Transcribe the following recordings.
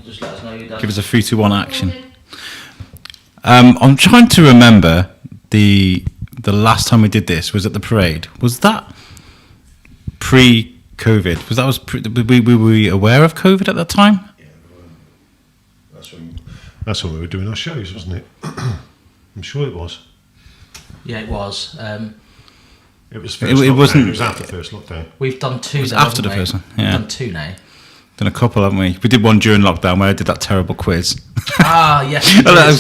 Just let us know you're done. Give us a 3, 2, 1 action. I'm trying to remember the last time we did this was at the parade. Was that pre-COVID? Were we aware of COVID at that time? Yeah, that's when we were doing our shows, wasn't it? I'm sure it was. Yeah, it was. It was first lockdown. Wasn't. It was after first lockdown. We've done 2 now. After the first one. Yeah. We've done 2 now. Done a couple, haven't we? We did one during lockdown where I did that terrible quiz. Ah, yes.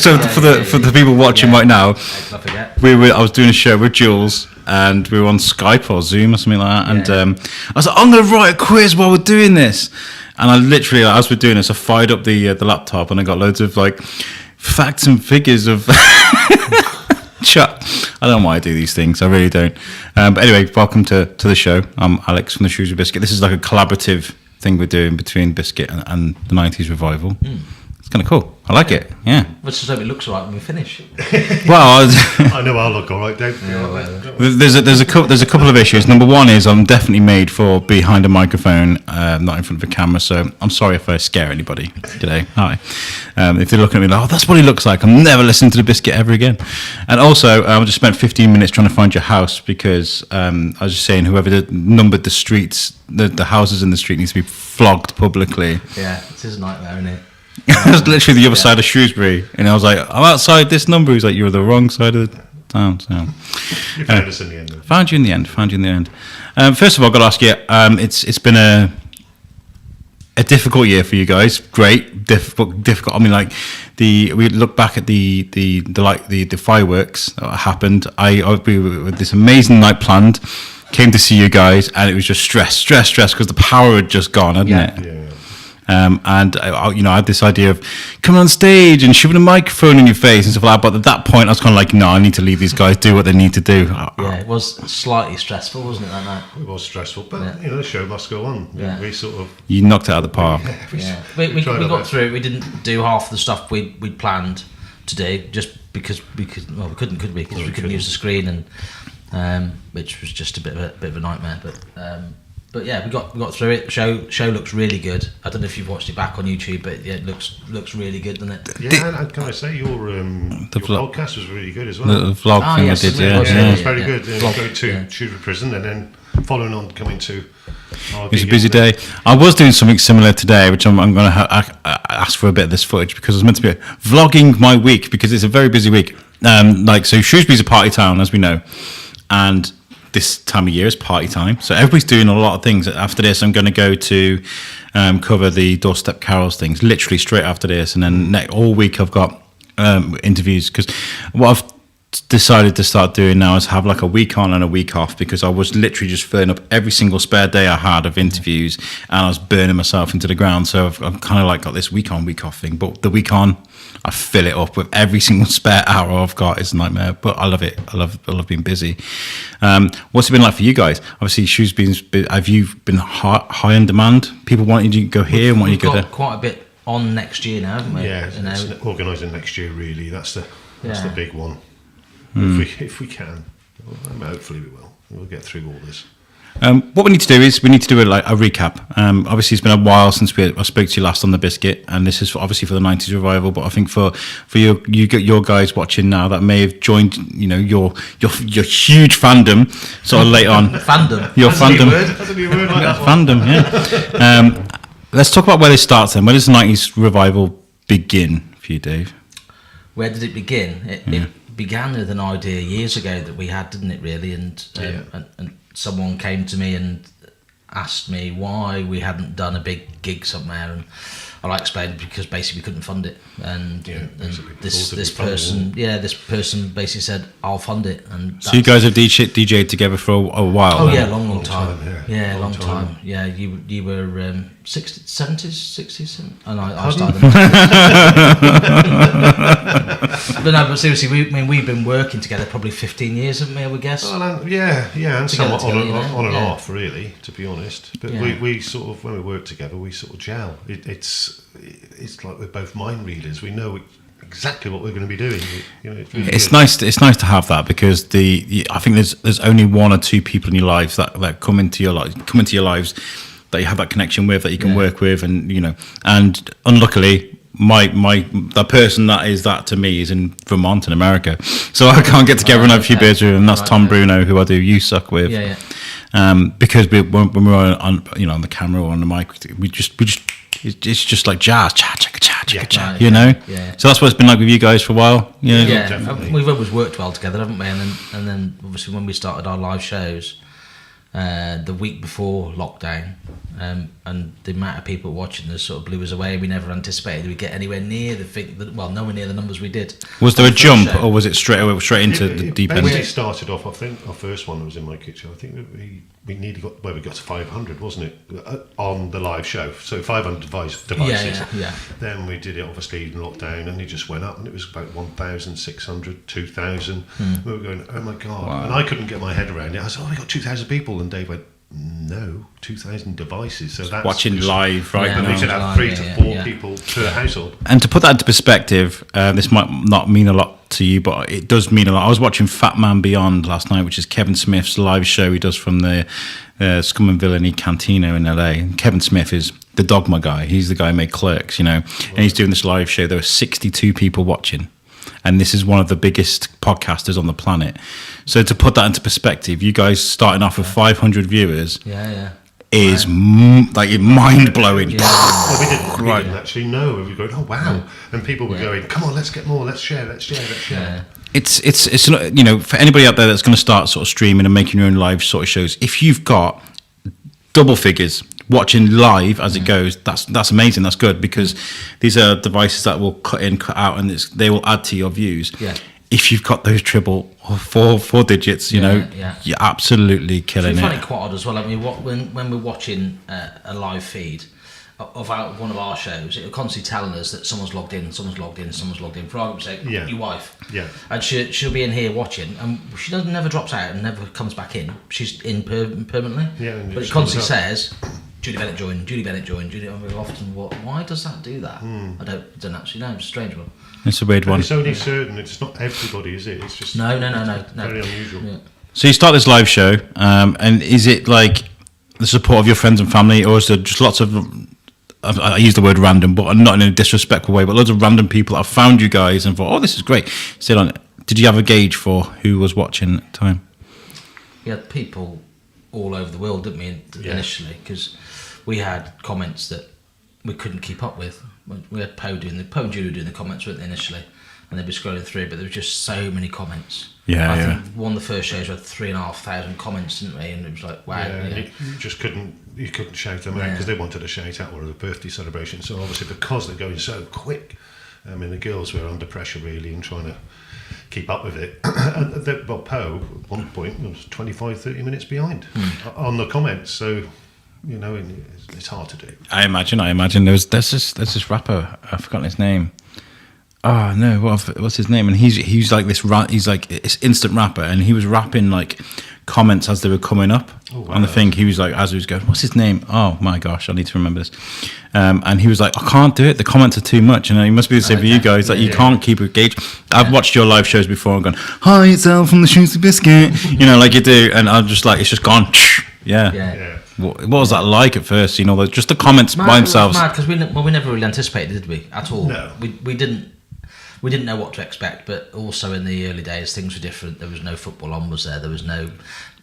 So for the people watching right now, I forget. I was doing a show with Jules, and we were on Skype or Zoom or something like that. And I was like, I'm going to write a quiz while we're doing this. And I literally, as we're doing this, I fired up the laptop and I got loads of like facts and figures of. Shut. I don't know why I do these things. I really don't. But anyway, welcome to the show. I'm Alex from the Shrewsbury Biscuit. This is like a collaborative thing we're doing between Biscuit and the 90's revival. It's kind of cool. I like it. Yeah. Let's just hope it looks alright when we finish. Well, I know I'll look alright, Dave. there's a couple of issues. Number one is I'm definitely made for behind a microphone, not in front of a camera. So I'm sorry if I scare anybody today. Hi. If they're looking at me like, oh, that's what he looks like, I'm never listening to the Biscuit ever again. And also, I just spent 15 minutes trying to find your house because I was just saying whoever numbered the streets, the houses in the street needs to be flogged publicly. Yeah, it is a nightmare, isn't it? I was literally the other side of Shrewsbury, and I was like, I'm outside this number. He's like, you're the wrong side of the town. So you found us in the end. Found you in the end. First of all, I've got to ask you, it's been a difficult year for you guys. Great, difficult. I mean, like we look back at the fireworks that happened. We with this amazing night planned, came to see you guys, and it was just stress because the power had just gone, hadn't it? Yeah. And I had this idea of coming on stage and shoving a microphone in your face and stuff like that. But at that point, I was kind of like, no, I need to leave these guys do what they need to do. Yeah, it was slightly stressful, wasn't it, that night? It was stressful, but the show must go on. Yeah. We sort of you knocked it out of the park. We got through it. We didn't do half the stuff we'd planned to do just because we couldn't, could we? Because we couldn't use the screen, and which was just a bit of a nightmare. But yeah, we got through it. The show looks really good. I don't know if you've watched it back on YouTube, but yeah, it looks really good, doesn't it? Yeah, and can I say your podcast was really good as well. The vlog thing yes, I did, it was very good. Vlog, going to Shrewsbury Prison and then following on coming to. It was a busy day. I was doing something similar today, which I'm going to ask for a bit of this footage because I was meant to be vlogging my week because it's a very busy week. So Shrewsbury's a party town, as we know, and this time of year is party time, so everybody's doing a lot of things. After this, I'm going to go to cover the Doorstep Carols things, literally straight after this, and then all week I've got interviews, because what I've decided to start doing now is have like a week on and a week off, because I was literally just filling up every single spare day I had of interviews, and I was burning myself into the ground. So I've kind of like got this week on, week off thing, but the week on, I fill it up with every single spare hour I've got. It's a nightmare, but I love it. I love being busy. What's it been like for you guys? Obviously, Shrewsbury's have you been high on demand? People wanting you to go here and wanting you to go there? Quite a bit on next year now, haven't we? Yeah, it's organising next year really. That's the big one. If we can, hopefully we will. We'll get through all this. What we need to do is we need to do a recap. Obviously, it's been a while since I spoke to you last on the Biscuit, and this is obviously for the 90's revival. But I think for your guys watching now that may have joined, your huge fandom sort of late on. Fandom. Your fandom. That's a new word like that. Fandom. Yeah. Let's talk about where it starts then. Where does the 90's revival begin for you, Dave? Where did it begin? It began with an idea years ago that we had, didn't it? Really, and someone came to me and asked me why we hadn't done a big gig somewhere, and I explained because basically we couldn't fund it, and this person basically said I'll fund it. And so you guys have DJ'd together for a while. Oh yeah, long time. Yeah, long time. Yeah, you were 60s, 70s, 60s, and I started. But seriously, we've been working together probably 15 years, haven't we? I would guess. Well, and somewhat on and off, really, to be honest. But we sort of, when we work together, we sort of gel. It's like we're both mind readers. We know exactly what we're going to be doing. It's nice. It's nice to have that, because I think there's only one or two people in your lives that come into your lives that you have that connection with, that you can work with, and and unluckily, the person that is that to me is in Vermont in America, so I can't get together and have a few beers with him. That's Tom Bruno, who I do You Suck with. Because when we're on the camera or on the mic, we just it's just like jazz, chat. So that's what it's been like with you guys for a while. We've always worked well together, haven't we? And then obviously when we started our live shows the week before lockdown, and the amount of people watching us sort of blew us away. We never anticipated we'd get anywhere near nowhere near the numbers we did. Was there a jump, or was it straight into the deep end? We started off, I think our first one was in my kitchen. I think we nearly got to 500, wasn't it, on the live show? So 500 devices. Yeah. Then we did it obviously in lockdown, and it just went up, and it was about 1,600, 2,000. We were going, oh my god! Wow. And I couldn't get my head around it. I said, we got 2,000 people, and Dave went, no, 2,000 devices. So that's watching live, right? And we should have 3 to 4 people per household. And to put that into perspective, this might not mean a lot to you, but it does mean a lot. I was watching Fat Man Beyond last night, which is Kevin Smith's live show he does from the Scum and Villainy Cantina in LA. And Kevin Smith is the Dogma guy. He's the guy who made Clerks, and he's doing this live show. There were 62 people watching. And this is one of the biggest podcasters on the planet. So to put that into perspective, you guys starting off with 500 viewers is like mind blowing. Well, we didn't actually know. We were going, oh wow, and people were going, come on, let's get more, let's share. It's for anybody out there that's going to start sort of streaming and making your own live sort of shows. If you've got double figures watching live as it goes, that's amazing. That's good, because these are devices that will cut in, cut out, and they will add to your views. If you've got those triple or four digits, you're absolutely killing it. I find it quite odd as well. I mean, when we're watching a live feed of one of our shows, it'll constantly telling us that someone's logged in. For argument's sake, your wife. And she'll be in here watching, and she never drops out and never comes back in. She's in permanently. But it constantly says, Julie Bennett joined. Very often, why does that do that? I don't actually know. It's a strange one. It's a weird one. It's only certain. It's not everybody, is it? It's just no. Very unusual. Yeah. So you start this live show, and is it like the support of your friends and family, or is there just lots of, I use the word random, but not in a disrespectful way, but loads of random people that have found you guys and thought, oh, this is great. Sit on it. Did you have a gauge for who was watching at the time? We had people all over the world, didn't we, initially, because we had comments that we couldn't keep up with. we had Poe and Julie doing the comments, weren't they, initially, and they'd be scrolling through, but there was just so many comments. I think one of the first shows we had 3,500 comments, didn't we? And it was like, wow. You just couldn't shout them out because they wanted to shout out one of the birthday celebrations. So obviously, because they're going so quick, I mean, the girls were under pressure really and trying to keep up with it. Well, Poe at one point was 25-30 minutes behind on the comments. So it's hard to do. I imagine there's this rapper, I've forgotten his name. Oh no, what's his name? And he's like he's like this instant rapper, and he was rapping like comments as they were coming up on the thing. He was like, as he was going, what's his name? Oh my gosh, I need to remember this. And he was like, I can't do it. The comments are too much. And it must be the same for you guys. Like you can't keep engaged. I've watched your live shows before and gone, hi, it's Al from the Shrewsbury Biscuit. Like you do, and I'm just like, it's just gone. Yeah. What was that like at first? Just the comments by themselves. It was mad because we never really anticipated, did we? At all. No. We didn't know what to expect, but also in the early days things were different. There was no football on, was there? There was no...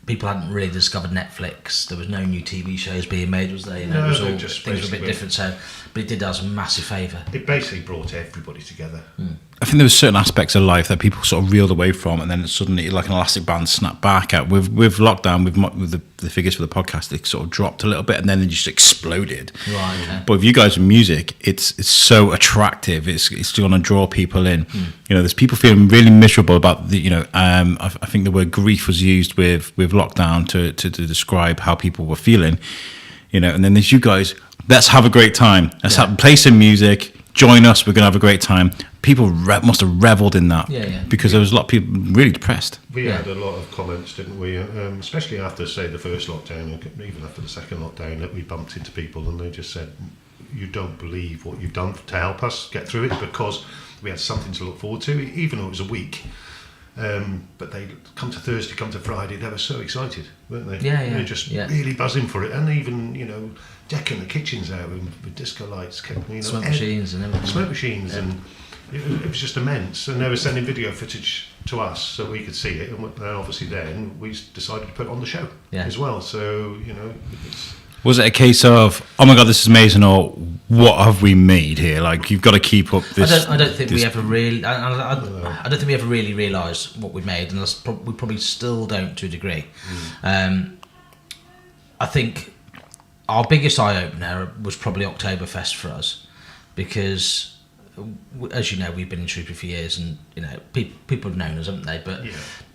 People hadn't really discovered Netflix. There was no new TV shows being made, was there? It was all, things were a bit different. So, but it did us a massive favour. It basically brought everybody together. I think there were certain aspects of life that people sort of reeled away from, and then suddenly, like an elastic band, snapped back at. With lockdown, with the figures for the podcast, they sort of dropped a little bit, and then they just exploded. Right. Okay. But with you guys with music, it's so attractive. It's going to draw people in. There's people feeling really miserable about the. I think the word grief was used with lockdown to describe how people were feeling. And then there's you guys. Let's have a great time. Let's play some music. Join us. We're going to have a great time. People must have reveled in that because there was a lot of people really depressed. We had a lot of comments, didn't we? Especially after, say, the first lockdown, even after the second lockdown, that we bumped into people and they just said, you don't believe what you've done to help us get through it, because we had something to look forward to, even though it was a week. But they come to Thursday, come to Friday, they were so excited, weren't they? They were just really buzzing for it, and even decking the kitchens out with disco lights, smoke machines and everything. Smoke machines, and it was just immense. And they were sending video footage to us so we could see it, and obviously then we decided to put it on the show as well. So was it a case of, oh my god, this is amazing, or what have we made here? Like, you've got to keep up this. I don't think we ever really. I don't think we ever really realised what we made, and we probably still don't to a degree. I think our biggest eye opener was probably Oktoberfest for us, because, as you know, we've been in Shrewsbury for years, and people have known us, haven't they?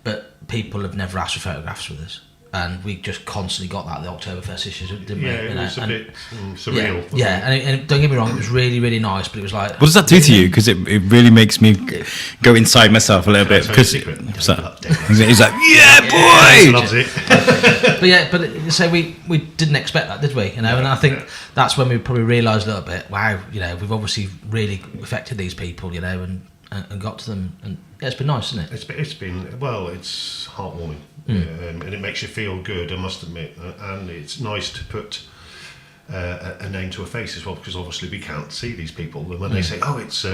But people have never asked for photographs with us. And we just constantly got that at the Oktoberfest issues, didn't we? It was a bit surreal. And don't get me wrong, it was really, really nice, but it was like... What does that do to you? Because it really makes me go inside myself a little bit. Because he's like, yeah, boy! Loves it. So we didn't expect that, did we? And I think that's when we probably realised a little bit, wow, we've obviously really affected these people, and got to them, and it's been nice, isn't it? It's been it's heartwarming, and it makes you feel good, I must admit, and it's nice to put a name to a face as well, because obviously we can't see these people, and when they say, oh, it's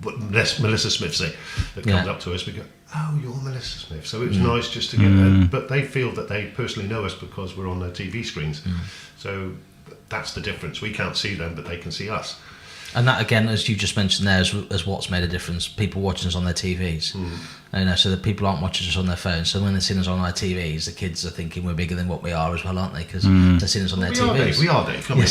what Melissa Smith say, that comes up to us, we go, oh, you're Melissa Smith. So it was nice just to get but they feel that they personally know us because we're on their TV screens, so that's the difference. We can't see them, but they can see us. And that, again, as you just mentioned there, is what's made a difference. People watching us on their TVs. So the people aren't watching us on their phones. So when they're seeing us on our TVs, the kids are thinking we're bigger than what we are as well, aren't they? Because they're seeing us on their TVs. We are, Dave. Come on.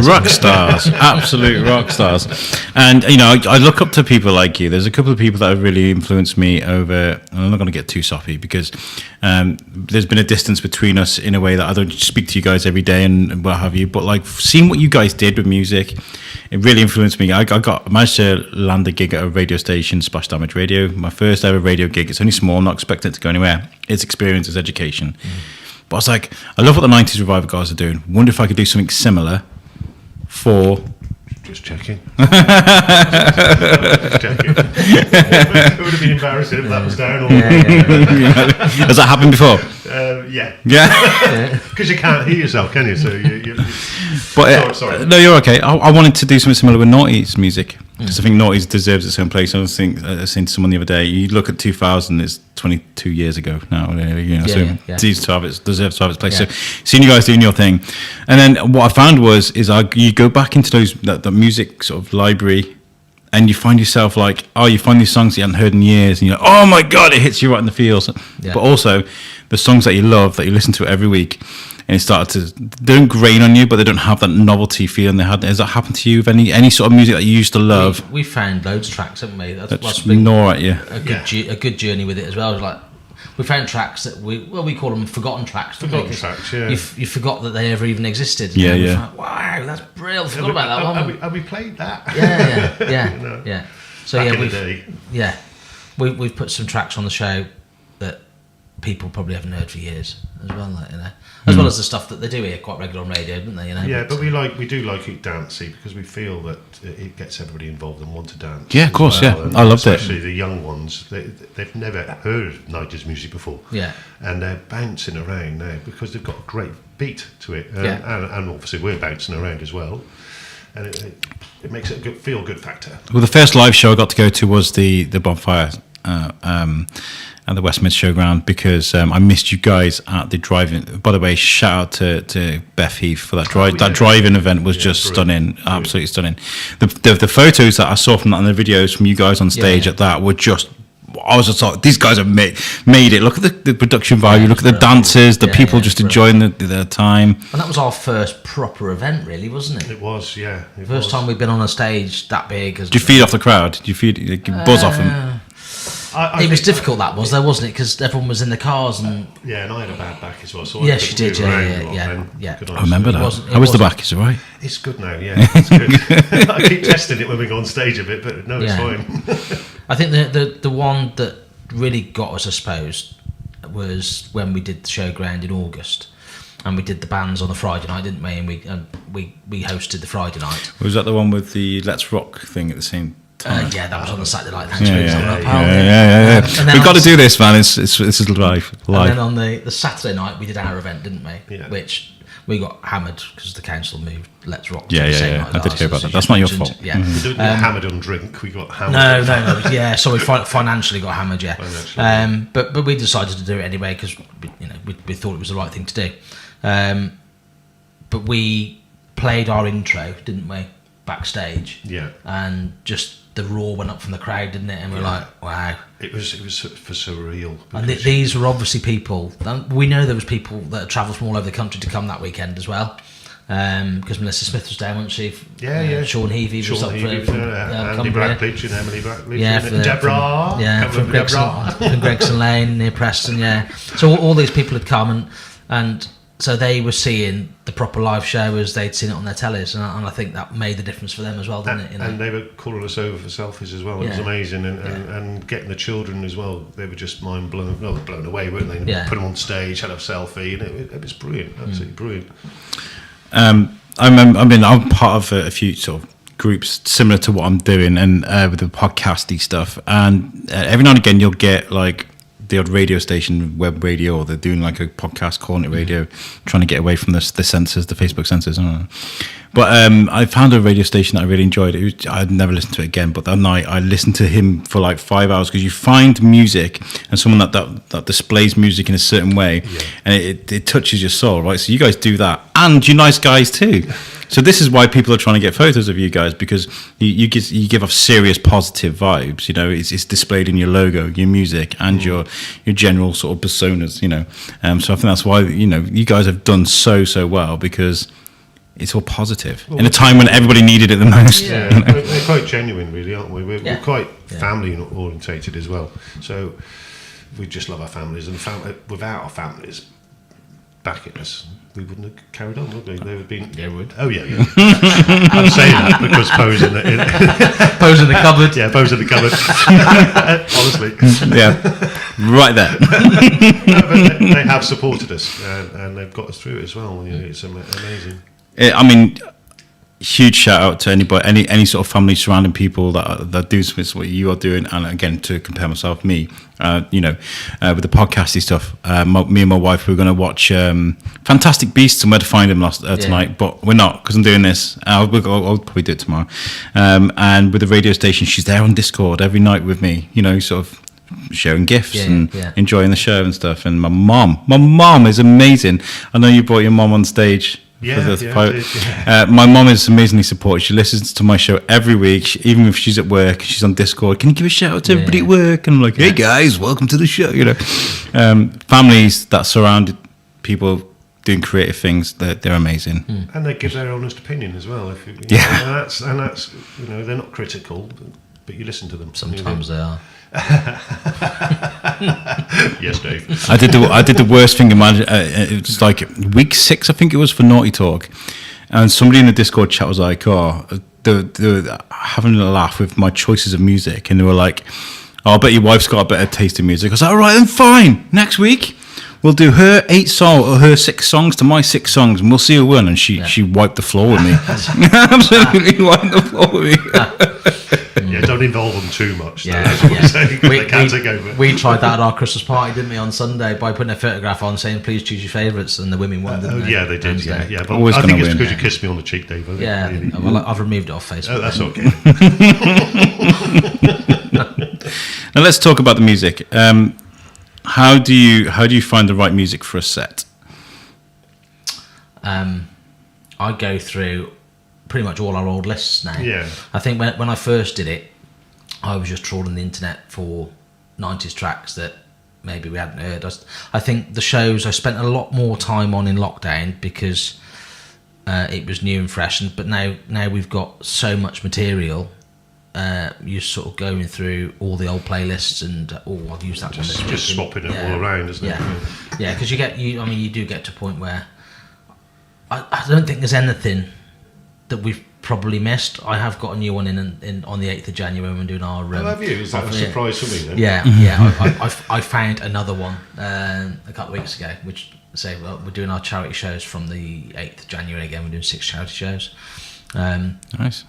Rock stars. Absolute rock stars. And, I look up to people like you. There's a couple of people that have really influenced me over... I'm not going to get too soppy, because there's been a distance between us in a way that I don't speak to you guys every day and what have you. But, like, seeing what you guys did with music... It really influenced me. I managed to land a gig at a radio station, Splash Damage Radio. My first ever radio gig. It's only small. I'm not expecting it to go anywhere. It's experience, it's education. But I was like, I love what the 90's Revival guys are doing. Wonder if I could do something similar for... Just checking. It would have been embarrassing if that was down. Has that happened before? Yeah. Because you can't hear yourself, can you? So you But sorry. No, you're okay. I wanted to do something similar with 90's music. Because I think 90's deserves its own place. I was saying to someone the other day, you look at 2000, it's 22 years ago now. You know, it deserves to have its place. Yeah. So seeing you guys doing your thing, and then what I found you go back into the music sort of library, and you find yourself you find these songs that you hadn't heard in years, and you're like, oh my god, it hits you right in the feels. Yeah. But also the songs that you love, that you listen to every week, and it started to, they don't grain on you, but they don't have that novelty feeling they had. Has that happened to you with any sort of music that you used to love? We found loads of tracks, haven't we? That's gnaw at you. A good journey with it as well. Like, we found tracks that we call them forgotten tracks. Forgotten tracks, yeah. You forgot that they ever even existed. Yeah, and yeah. Like, wow, that's brilliant. Forgot about that one. Have we played that? Yeah. You know, Yeah. So back in the day. we've put some tracks on the show that people probably haven't heard for years as well, as well as the stuff that they do hear quite regular on radio, don't they? Yeah, but we do like it dancey because we feel that it gets everybody involved and want to dance. Yeah, of course, well. yeah. I loved it. Especially the young ones, they've never heard 90's music before. Yeah. And they're bouncing around now because they've got a great beat to it. And obviously we're bouncing around as well. And it makes it a feel good factor. Well, the first live show I got to go to was the Bonfire at the West Mid Showground, because I missed you guys at the drive-in. By the way, shout out to Beth Heath for that drive-in event was just stunning, absolutely stunning. The photos that I saw from that and the videos from you guys on stage at that were just, I was just like, these guys have made it. Look at the production value, look at the dancers, the people just enjoying their time. And that was our first proper event, really, wasn't it? It was, yeah. First time we've been on a stage that big. Did you feed off the crowd? Did you buzz off them? It was difficult, that was, though, wasn't it? Because everyone was in the cars and... yeah, and I had a bad back as well. So yes, you did, yeah. I remember that. How was the back? Is it right? It's good now, yeah. It's good. I keep testing it when we go on stage a bit, but no, it's fine. I think the one that really got us, I suppose, was when we did the showground in August. And we did the bands on the Friday night, didn't we? And we hosted the Friday night. Was that the one with the Let's Rock thing at the same time? That was on the Saturday night. Thanks yeah. We've got to do this, man. It's live. And then on the Saturday night, we did our event, didn't we? Yeah. Which we got hammered because the council moved Let's Rock. Yeah. I did hear about that. That's not your fault. Yeah. We didn't get hammered on drink. We got hammered. No. Yeah, so we financially got hammered. Yeah. But we decided to do it anyway because we thought it was the right thing to do. But we played our intro, didn't we, backstage? Yeah. And just the roar went up from the crowd, didn't it? And we're like, wow. It was for surreal. And these were obviously people. We know there was people that had travelled from all over the country to come that weekend as well. Because Melissa Smith was down, wasn't she? Yeah. Sean Heavey was up from Andy Blackledge and Emily Blackledge. Yeah, and Deborah. From Gregson Lane near Preston. Yeah. So all these people had come and so they were seeing the proper live show as they'd seen it on their tellies, and I think that made the difference for them as well, didn't it? And they were calling us over for selfies as well. It was amazing, and getting the children as well. They were just blown away, weren't they? Put them on stage, had a selfie, and it was brilliant, absolutely brilliant. I'm part of a few sort of groups similar to what I'm doing, and with the podcasty stuff, and every now and again you'll get like the odd radio station, web radio, or they're doing like a podcast calling it radio, trying to get away from the censors, the Facebook censors. I don't know. But I found a radio station that I really enjoyed. I'd never listened to it again, but that night I listened to him for like 5 hours, because you find music and someone that displays music in a certain way, and it touches your soul, right? So you guys do that, and you're nice guys too. So this is why people are trying to get photos of you guys, because you give off serious positive vibes. You know, it's displayed in your logo, your music, and your general sort of personas. You know, so I think that's why you guys have done so well, because it's all positive in a time when everybody needed it the most. Yeah, we're quite genuine, really, aren't we? We're quite family orientated as well. So we just love our families, and without our families backing us, we wouldn't have carried on, would we? They would have been. Yeah, would. Oh yeah. I'm saying that because Poe's in the Poe's in the cupboard. Yeah, Poe's in the cupboard. Honestly. Yeah, right there. But they have supported us, and they've got us through it as well. It's amazing. I mean, huge shout out to anybody, any sort of family surrounding people that do something what you are doing. And again, to compare myself, me, with the podcasty stuff, me and my wife, we're going to watch Fantastic Beasts and Where to Find Them tonight, but we're not, because I'm doing this. I'll probably do it tomorrow. And with the radio station, she's there on Discord every night with me, sort of sharing gifts and enjoying the show and stuff. And my mom is amazing. I know you brought your mom on stage. My mom is amazingly supportive. She listens to my show every week, even if she's at work. She's on Discord. Can you give a shout out to everybody at work? And I'm like, hey guys, welcome to the show. Families that surround people doing creative things, they're amazing. And they give their honest opinion as well. And that's they're not critical, but you listen to them. Sometimes they are. Yes, Dave. I did the worst thing. It was like week 6, I think it was, for Naughty Talk, and somebody in the Discord chat was like, they were having a laugh with my choices of music, and they were like, I bet your wife's got a better taste in music. I was like, all right, then fine. Next week we'll do her 8 songs or her 6 songs to my 6 songs, and we'll see who won. And she wiped the floor with me. Absolutely wiped the floor with me. Yeah, don't involve them too much. Yeah, they can take over. We tried that at our Christmas party, didn't we, on Sunday, by putting a photograph on saying, please choose your favourites, and the women won, didn't they? Yeah, they did, yeah. But Always I think it's win. because you kissed me on the cheek, Dave. Yeah, really. well, I've removed it off Facebook. Oh, that's okay. Now let's talk about the music. How do you find the right music for a set? I go through pretty much all our old lists now. Yeah. I think when I first did it, I was just trawling the internet for 90s tracks that maybe we hadn't heard. I think the shows I spent a lot more time on in lockdown because it was new and fresh. But now we've got so much material. You're sort of going through all the old playlists and I've used that just one. Just swapping it all around, isn't it? Yeah, because you do get to a point where I don't think there's anything that we've probably missed. I have got a new one in on the 8th of January when we're doing our... have you? Is that a surprise for me then? Yeah. I found another one a couple of weeks ago, which we're doing our charity shows from the 8th of January again. We're doing 6 charity shows. Nice.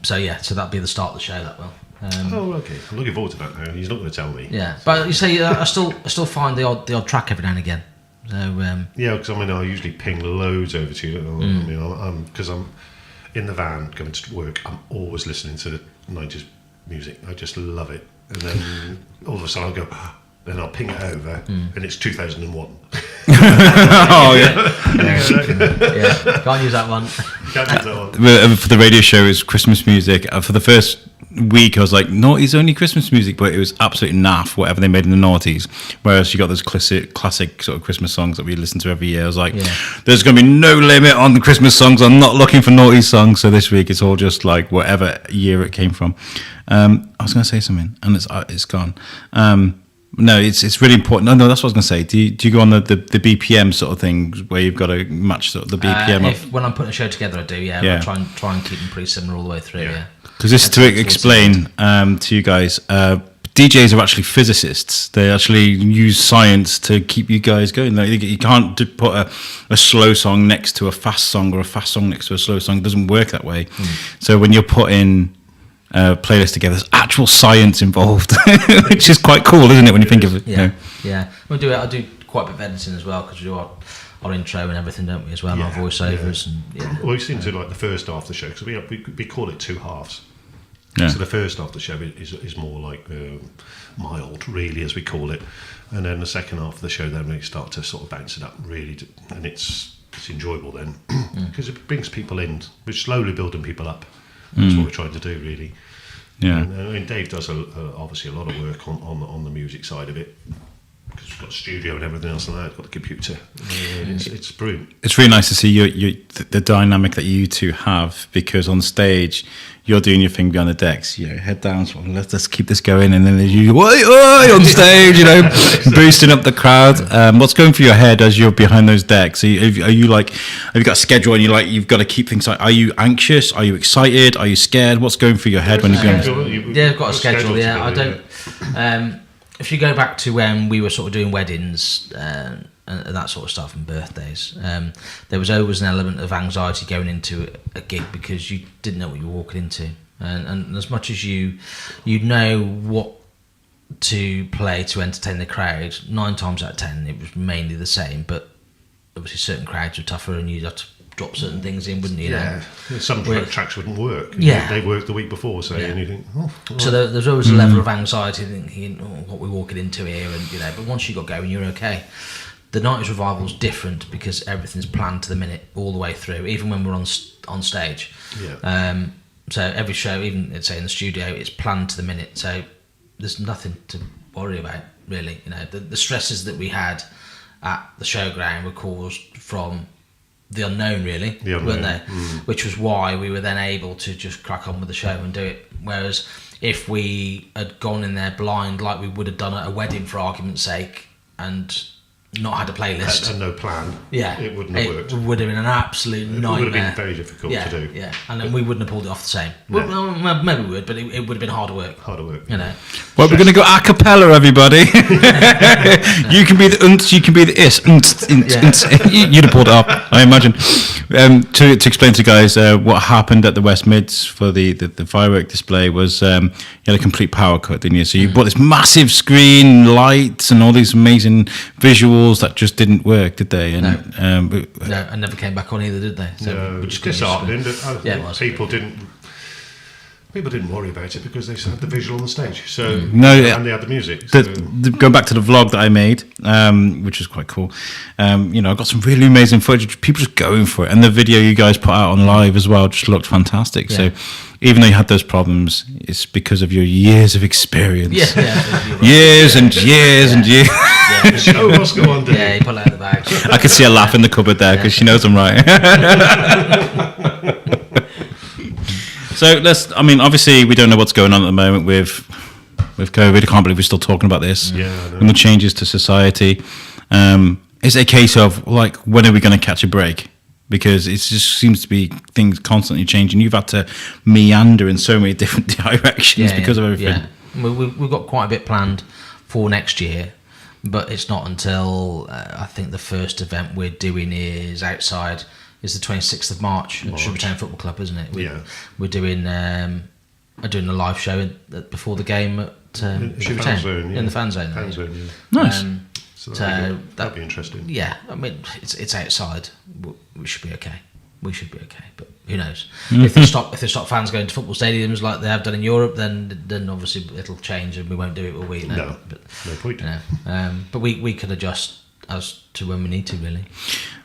So that'll be the start of the show, that will. Okay. I'm looking forward to that now. He's not going to tell me. Yeah, but you say I still find the odd track every now and again. So because I usually ping loads over to you. Because I'm in the van going to work. I'm always listening to the 90s music. I just love it. And then all of a sudden I'll go, then I'll ping it over, and it's 2001. Oh yeah. Can't use that one. For the radio show, it's Christmas music. For the first week, I was like, Naughty's only Christmas music, but it was absolutely naff, whatever they made in the noughties. Whereas you got those classic sort of Christmas songs that we listen to every year. I was like, there's going to be no limit on the Christmas songs. I'm not looking for naughty songs. So this week, it's all just like whatever year it came from. I was going to say something, and it's gone. No, it's really important. No, that's what I was going to say. Do you go on the BPM sort of thing where you've got to match the BPM? When I'm putting a show together, I do. Yeah. I try and keep them pretty similar all the way through. Yeah. Because this is to explain to you guys. DJs are actually physicists. They actually use science to keep you guys going. You can't put a slow song next to a fast song or a fast song next to a slow song. It doesn't work that way. So when you're putting playlist together, there's actual science involved, which is quite cool, isn't it, when you think of it? Yeah. I do quite a bit of editing as well, because we do our intro and everything, don't we, as well, our voiceovers. And we seem to like the first half of the show, because we call it 2 halves. Yeah. So the first half of the show is more like mild, really, as we call it, and then the second half of the show, then we start to sort of bounce it up, really, and it's enjoyable then, because it brings people in. We're slowly building people up. That's what we're trying to do, really. Yeah. And Dave does obviously a lot of work on the music side of it, because we've got a studio and everything else like that. We've got the computer. It's brilliant. It's really nice to see the dynamic that you two have, because on stage you're doing your thing behind the decks, head down, sort of, let's keep this going, and then you on stage, boosting up the crowd. What's going through your head as you're behind those decks? Are you like, have you got a schedule and you've got to keep things like, are you anxious? Are you excited? Are you scared? What's going through your head when you're going? I've got a schedule. I don't. If you go back to when we were sort of doing weddings, that sort of stuff, and birthdays. There was always an element of anxiety going into a gig because you didn't know what you were walking into, and as much as you know what to play to entertain the crowd, 9 times out of 10 it was mainly the same, but obviously certain crowds were tougher and you'd have to drop certain things in, wouldn't you? Yeah, some tracks wouldn't work. Yeah, they worked the week before, say, and you think, so there's always a level of anxiety thinking, what we're walking into here, and but once you got going, you're okay. The 90's revival's different because everything's planned to the minute all the way through, even when we're on stage. Yeah. So every show, even let's say in the studio, it's planned to the minute. So there's nothing to worry about really. The stresses that we had at the showground were caused from the unknown, really, weren't they? Which was why we were then able to just crack on with the show and do it. Whereas if we had gone in there blind, like we would have done at a wedding, for argument's sake, and not had a playlist and no plan, it wouldn't have worked. It would have been an absolute nightmare. It would have been very difficult to do. Yeah, and then we wouldn't have pulled it off the same. No. Well, maybe we would, but it would have been harder work. Well, we're going to go a cappella, everybody. You can be the unts, you can be the is. You'd have pulled it off, I imagine. To explain to you guys what happened at the West Mids for the firework display was you had a complete power cut, didn't you? So you bought this massive screen, lights, and all these amazing visuals that just didn't work, did they? And, no, and never came back on either, did they? So no, it's disheartening. People didn't worry about it because they had the visual on the stage. So and they had the music. So. Going back to the vlog that I made, which was quite cool. I got some really amazing footage. People just going for it, and the video you guys put out on live as well just looked fantastic. Yeah. So even though you had those problems, it's because of your years of experience. Years and years and years. Show must go on, yeah, you pull it out of the bag. I could see her laugh in the cupboard there because she knows I'm right. So obviously we don't know what's going on at the moment with COVID. I can't believe we're still talking about this. And the changes to society. Is it a case of when are we going to catch a break? Because it just seems to be things constantly changing. You've had to meander in so many different directions because of everything. Yeah. We've got quite a bit planned for next year, but it's not until I think the first event we're doing is outside. Is the 26th of March at Shrewsbury Football Club, isn't it? We're doing a live show before the game at in the fan zone. In the fan zone. Nice. So that'd be interesting. Yeah, it's outside. We should be okay. But who knows? If they stop fans going to football stadiums like they have done in Europe, then obviously it'll change and we won't do it, will we? No point. But we can adjust as to when we need to, really.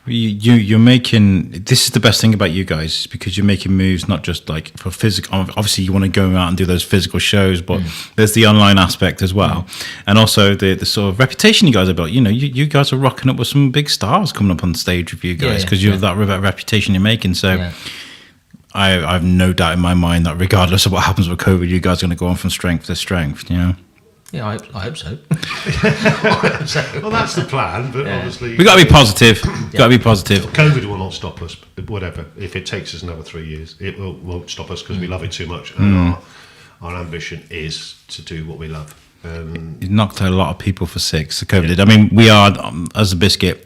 You're making, this is the best thing about you guys, because you're making moves not just for physical. Obviously you want to go out and do those physical shows, but there's the online aspect as well, and also the sort of reputation you guys have built. You guys are rocking up with some big stars coming up on stage with you guys because you have that reputation you're making. So I have no doubt in my mind that regardless of what happens with COVID, you guys are going to go on from strength to strength. Yeah, I hope so. Well, that's the plan, but obviously... We've got to be positive. COVID will not stop us, whatever. If it takes us another 3 years, it won't stop us because we love it too much. And our ambition is to do what we love. It knocked a lot of people for six, the COVID did. I mean, we are, as a Biscuit,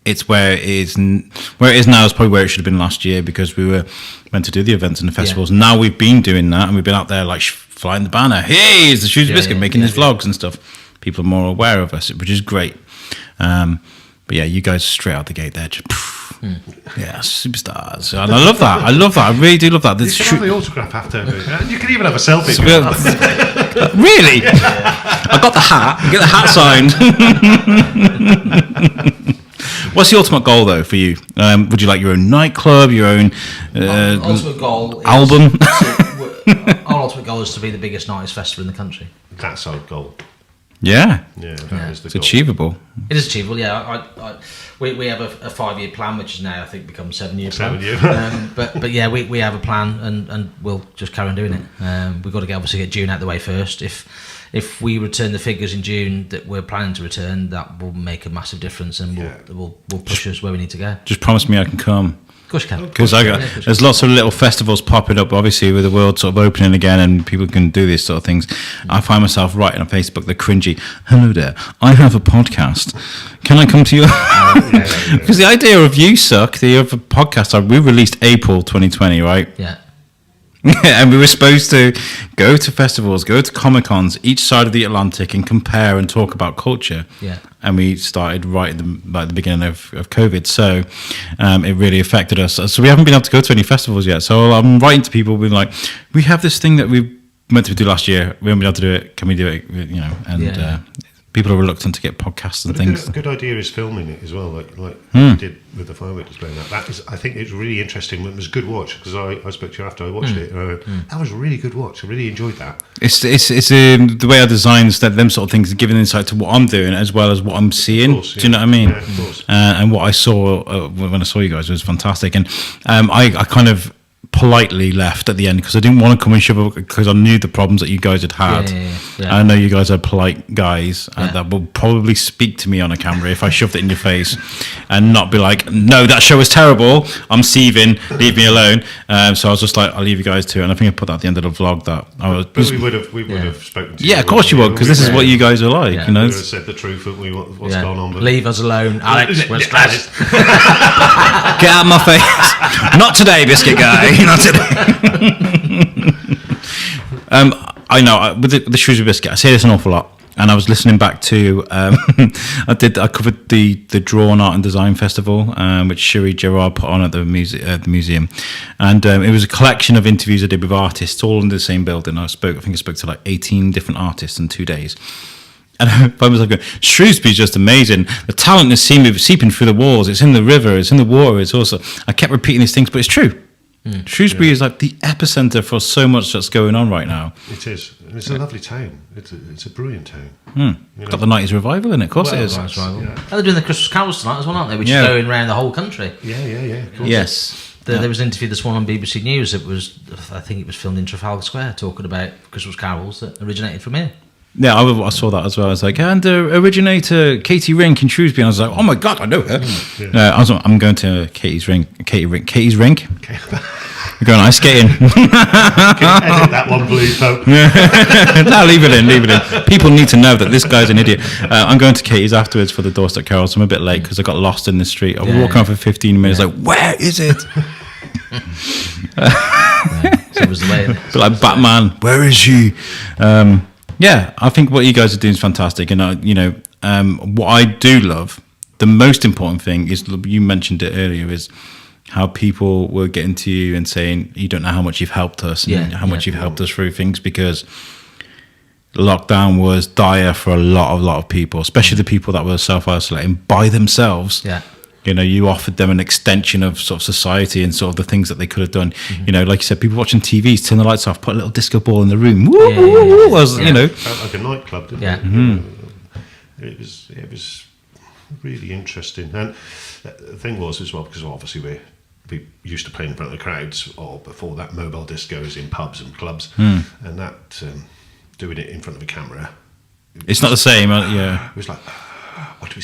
it's where it is now is probably where it should have been last year because we were meant to do the events and the festivals. Now we've been doing that and we've been out there flying the banner. Hey, it's the Shrewsbury Biscuit making these vlogs and stuff. People are more aware of us, which is great. But yeah, you guys straight out the gate there, just superstars. And I love that. I really do love that. You should have the autograph after. You can even have a selfie. Really? I got the hat. You get the hat signed. What's the ultimate goal, though, for you? Would you like your own nightclub, your own ultimate goal album? Our ultimate goal is to be the biggest 90's festival in the country. That's our goal. Yeah. That is the it's goal. Achievable. It is achievable, yeah. We have a 5-year plan, which is now, I think, become 7-year plan. 7 year. But yeah, we have a plan and we'll just carry on doing it. We've got to obviously get June out the way first. If if we return the figures in June that we're planning to return, that will make a massive difference, and we'll push us where we need to go. Just promise me I can come. Of course you can. Because there's lots of little festivals popping up, obviously, with the world sort of opening again and people can do these sort of things. I find myself writing on Facebook the cringy, hello there, I have a podcast. Can I come to you? Because the idea of You Suck, the other podcast, we released April 2020, right? Yeah. And we were supposed to go to festivals, go to Comic-Cons, each side of the Atlantic, and compare and talk about culture. Yeah. And we started right at the beginning of COVID, so it really affected us. So we haven't been able to go to any festivals yet. So I'm writing to people, being like, we have this thing that we meant to do last year. We haven't been able to do it. Can we do it? You know, and people are reluctant to get podcasts and things. A good idea is filming it as well, like you did with the firework display. That is, I think, it's really interesting. It was a good watch because I spoke to you after I watched it. And I went, that was a really good watch. I really enjoyed that. It's the way I design them sort of things, giving insight to what I'm doing as well as what I'm seeing. Of course, do you know what I mean? Yeah, of course. And what I saw when I saw you guys was fantastic. And I kind of politely left at the end because I didn't want to come and shove up because I knew the problems that you guys had had. Yeah. I know you guys are polite guys that will probably speak to me on a camera if I shoved it in your face and not be like, no, that show was terrible, I'm seething, leave me alone. So I was just like, I'll leave you guys to it. And I think I put that at the end of the vlog that I was. But we would have spoken to you. Yeah, of course you would, because this is what you guys are like. Yeah. You know, we would have said the truth of what's going on. But leave us alone, Alex. We're stressed. Get out of my face. Not today, Biscuit guy. Not today. I know with the Shrewsbury Biscuit, I say this an awful lot, and I was listening back to I covered the Drawn Art and Design Festival, which Sherry Gerard put on at the museum, and it was a collection of interviews I did with artists all in the same building. I think I spoke to like 18 different artists in 2 days. And I found myself going, Shrewsbury's just amazing. The talent is seeping through the walls. It's in the river. It's in the water. It's also. I kept repeating these things, but it's true. Shrewsbury is like the epicenter for so much that's going on right now. It is. It's a lovely town. It's a brilliant town. It's got the 90's revival in it. Of course it is. Nice revival. Yeah. They're doing the Christmas carols tonight as well, aren't they? Which is going around the whole country. Yeah. Of course. Yes. There was an interview this morning on BBC News. I think it was filmed in Trafalgar Square, talking about Christmas carols that originated from here. Yeah, I saw that as well. I was like, and originator Katie Rink in Shrewsbury. And I was like, oh my god, I know her. I'm going to Katie's Rink. Katie's Rink. Okay. We're going ice skating. Edit that one, please, though. No, leave it in. People need to know that this guy's an idiot. I'm going to Katie's afterwards for the doorstep carol, so I'm a bit late because I got lost in the street. I was walking around for 15 minutes, like, where is it? So it was the way. But like Batman, where is she? Yeah, I think what you guys are doing is fantastic, and what I do love, the most important thing is, you mentioned it earlier, is how people were getting to you and saying you don't know how much you've helped us and how much you've helped us through things, because lockdown was dire for a lot of people, especially the people that were self-isolating by themselves. Yeah. You offered them an extension of sort of society and sort of the things that they could have done. Like you said, people watching TVs, turn the lights off, put a little disco ball in the room. Felt like a nightclub, didn't it? It was really interesting. And the thing was as well, because obviously we used to play in front of the crowds, or before that, mobile discos in pubs and clubs, and that doing it in front of a camera. It's not the same, It was like, what do we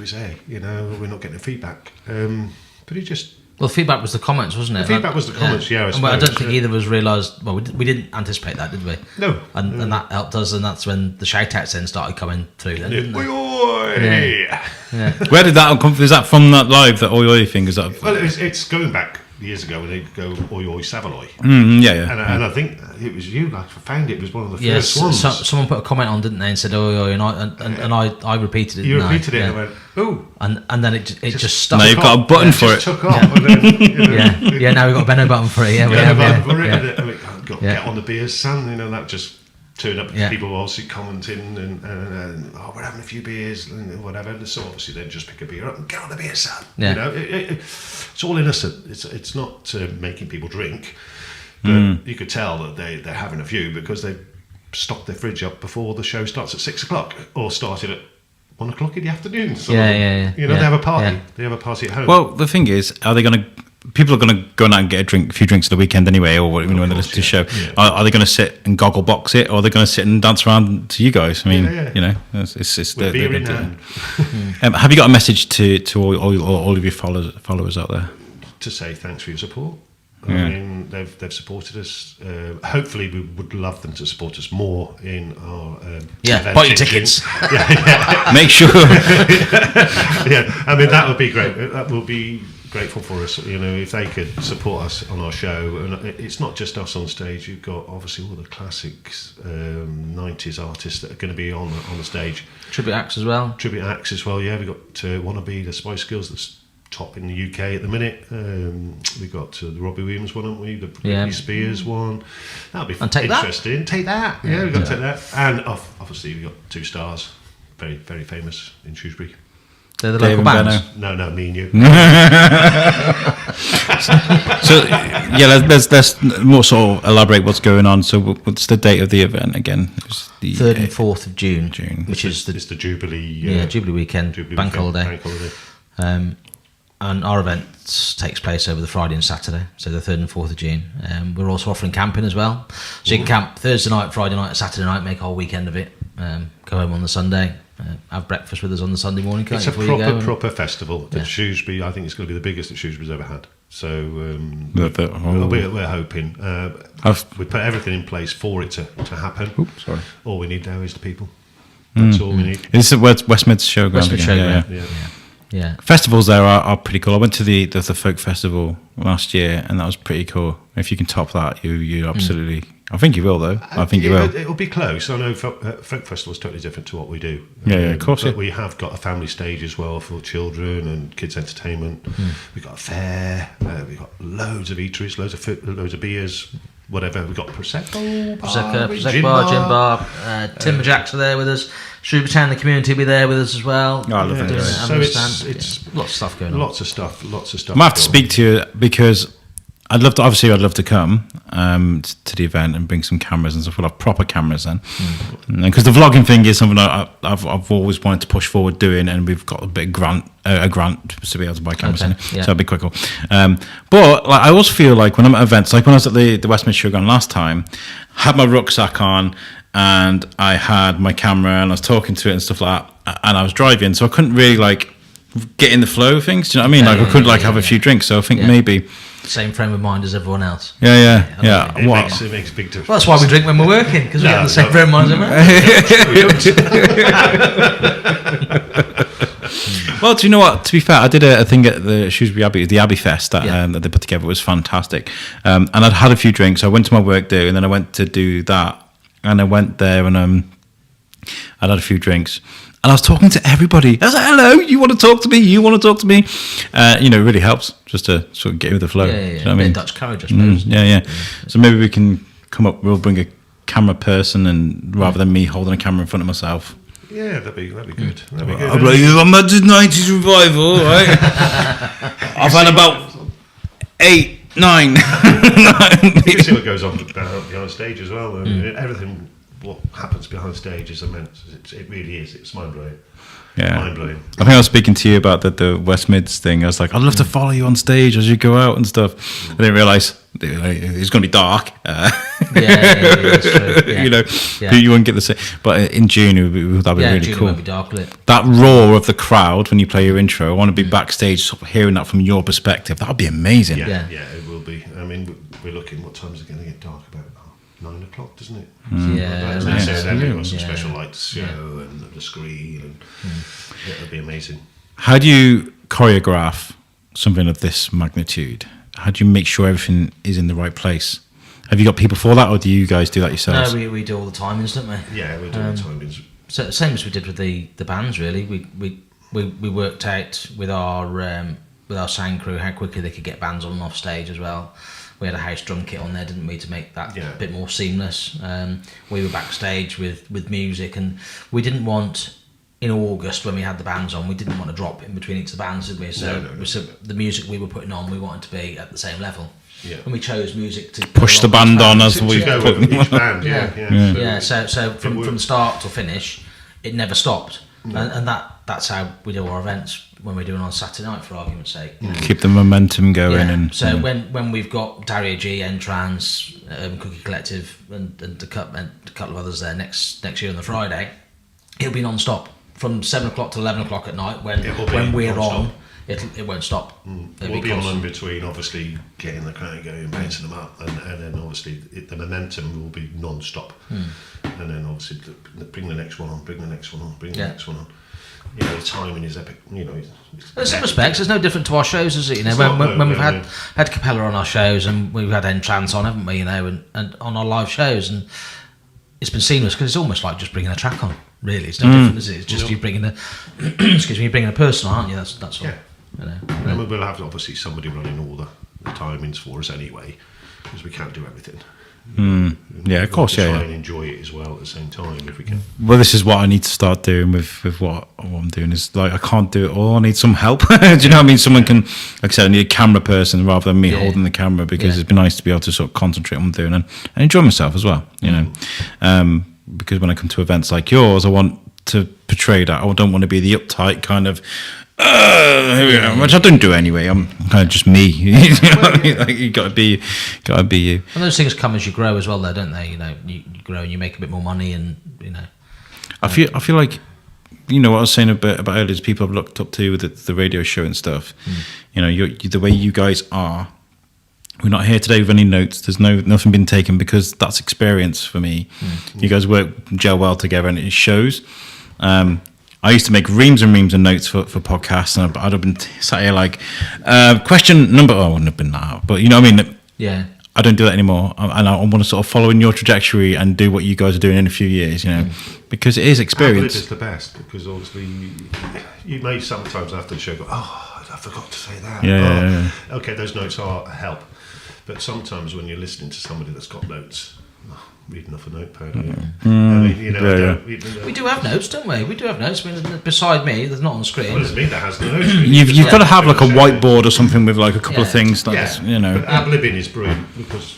say? We're not getting feedback. But it just... Well, feedback was the comments, wasn't it? The feedback was the comments, I suppose. I don't think either of us realised... Well, we didn't anticipate that, did we? No. And that helped us, and that's when the shout-outs then started coming through then, didn't they? Oi! Yeah. Where did that come from? Is that from that live, that oi oi thing? Is that... Well, it's going back years ago when they go oi oi Savoy. And I think it was you, I found it was one of the first ones. Someone put a comment on, didn't they, and said oi oi, and I repeated it. You repeated it, and I went, oh. And then it just stuck. Now you've got a button for it. Took off. And then, now we've got a Benno button for it. Yeah, we have. Get on the beers, son. That just turned up. People obviously commenting and we're having a few beers and whatever. So obviously then just pick a beer up and get on the beer, son. Yeah. It's all innocent. It's not making people drink, but you could tell that they're having a few because they stocked their fridge up before the show starts at 6:00 or started at 1:00 in the afternoon. So, they have a party. Yeah. They have a party at home. Well, the thing is, are they going to people are going to go out and get a few drinks at the weekend anyway, or when they listen to the show. Yeah. Are they going to sit and goggle box it, or are they going to sit and dance around to you guys? I mean, you know, it's beer in hand. Have you got a message to all of your followers out there? To say thanks for your support. I mean, they've supported us. Hopefully, we would love them to support us more in our buy your tickets. Make sure. I mean, that would be great. That will be grateful for us. You know, if they could support us on our show, and it's not just us on stage. You've got obviously all the classics, 90s artists that are going to be on the stage. Tribute acts as well. Yeah, we got Wannabe, the Spice Girls. That's top in the UK at the minute. We got the Robbie Williams one, haven't we? The Britney Spears one. That'll be interesting. Take that. Yeah, we've got to take that. And obviously we got two stars, very very famous in Shrewsbury. They're the local bands. No, me and you. So let's more sort of elaborate what's going on. So what's the date of the event again? It's the 3rd and 4th of June, which is the Jubilee. Jubilee weekend, bank holiday. And our event takes place over the Friday and Saturday, so the 3rd and 4th of June. We're also offering camping as well. So you can camp Thursday night, Friday night, Saturday night, make a whole weekend of it. Go home on the Sunday, have breakfast with us on the Sunday morning. It's a proper festival at Shrewsbury. I think it's going to be the biggest that Shrewsbury's ever had. So we're hoping. We put everything in place for it to happen. Oops, sorry. All we need now is the people. That's all we need. Is it West Mid's Showground? West Mid Showground, yeah. Festivals there are pretty cool. I went to the folk festival last year, and that was pretty cool. If you can top that, you absolutely. I think you will, though. I think you will. It'll be close. I know folk festival is totally different to what we do. Yeah, of course. But we have got a family stage as well for children and kids' entertainment. We've got a fair. We've got loads of eateries, loads of beers. Whatever, we've got Prosecco bar, gin bar. Tim and Jack's are there with us. Shrewsbury Town, the community will be there with us as well. I love it. So it's lots of stuff going on. Lots of stuff. I might have to speak to you because I'd love to come to the event and bring some cameras and stuff. We'll have proper cameras then, because the vlogging thing is something I've always wanted to push forward doing, and we've got a bit of a grant to be able to buy cameras in it, so it'll be quite cool. But like, I always feel like when I'm at events, like when I was at the West Mid Showground last time, I had my rucksack on and I had my camera and I was talking to it and stuff like that, and I was driving, so I couldn't really like get in the flow of things. Do you know what I mean? I couldn't have a few drinks, so I think maybe. Same frame of mind as everyone else. Yeah. It makes a big difference. Well, that's why we drink when we're working, because we have the same frame of mind as everyone. Well, do you know what? To be fair, I did a thing at the Shrewsbury Abbey, the Abbey Fest that they put together. It was fantastic. And I'd had a few drinks. I went to my work there, and then I went to do that. And I went there, and I'd had a few drinks. And I was talking to everybody. I was like, hello, you want to talk to me? You want to talk to me? It really helps just to sort of get with the flow. Yeah. You know what I mean? Dutch courage, I suppose. Yeah. So maybe we can come up, we'll bring a camera person, and rather than me holding a camera in front of myself. Yeah, that'd be good. I'm at the 90s revival, right? I've had about 8, 9. You can see what goes on behind stage as well. Everything. What happens behind stage is immense. It really is. It's mind-blowing. Yeah. Mind-blowing. I think I was speaking to you about the West Mids thing. I was like, I'd love to follow you on stage as you go out and stuff. I didn't realise it's going to be dark. That's true. You won't get the same. But in June, that'd be really June cool. Won't be dark, will it? That roar of the crowd when you play your intro, I want to be backstage sort of hearing that from your perspective. That would be amazing. Yeah, it will be. I mean, we're looking, what time is it going to get dark about? 9 o'clock, doesn't it? Then we've got some special lights show and the screen, and it'll be amazing. How do you choreograph something of this magnitude? How do you make sure everything is in the right place? Have you got people for that, or do you guys do that yourselves? No, we do all the timings, don't we? Yeah, we do the timings. So same as we did with the bands, really. We worked out with our sound crew how quickly they could get bands on and off stage as well. We had a house drum kit on there, didn't we, to make that a bit more seamless. We were backstage with music, and we didn't want, in August when we had the bands on, we didn't want to drop in between each of the bands, did we? So, so the music we were putting on, we wanted to be at the same level. Yeah. And we chose music to push the band on as we go with each band. So from start to finish, it never stopped, and that's how we do our events. when we're doing on Saturday night, for argument's sake. Keep the momentum going. Yeah. And So when we've got Daria G, N-Trans, Cookie Collective, and a couple of others there next year on the Friday, it'll be non-stop from 7 o'clock to 11 o'clock at night. When we're on, it won't stop. We'll be on in between, obviously getting the crowd going, bouncing them up, and then obviously the momentum will be non-stop. And then obviously bring the next one on, bring the next one on, bring the next one on. You know, the timing is epic. You know, in some respects, it's no different to our shows, is it? You know, when we've had Capella on our shows and we've had N-Trans on, haven't we? You know, and on our live shows, and it's been seamless because it's almost like just bringing a track on. Really, it's no different, is it? It's just you bringing a you're bringing a person, aren't you? That's all. Yeah. You know. And we'll have obviously somebody running all the timings for us anyway, because we can't do everything. Yeah, of course, try and enjoy it as well at the same time if we can. Well, this is what I need to start doing with what I'm doing. Is like I can't do it all. I need some help. Do you know what I mean? Someone can, like I said, I need a camera person rather than me holding the camera, because it'd be nice to be able to sort of concentrate on what I'm doing and enjoy myself as well. You know, because when I come to events like yours, I want to portray that. I don't want to be the uptight kind of. Which I don't do anyway. I'm kind of just me. You know what I mean? Like, you gotta be you. And those things come as you grow as well, though, don't they? You know, you grow and you make a bit more money, and you know. I feel like, you know, what I was saying about earlier is people I've looked up to with the radio show and stuff. You know, the way you guys are. We're not here today with any notes. There's nothing been taken, because that's experience for me. You guys gel well together, and it shows. I used to make reams and reams of notes for podcasts, and I'd have been sat here like, question number. Oh, I wouldn't have been that, but you know what I mean. Yeah. I don't do that anymore, and I want to sort of follow in your trajectory and do what you guys are doing in a few years. You know, because it is experience. It's the best, because obviously you may sometimes after the show go, oh, I forgot to say that. Yeah. Okay, those notes are a help, but sometimes when you're listening to somebody that's got notes. Reading off a notepad. I mean, you know, we do have notes, don't we? We do have notes. I mean, beside me, there's not on the screen. Well, it's me that has notes. You've got to have like a whiteboard or something with like a couple of things. That's, you know. But ad-libbing is brilliant, because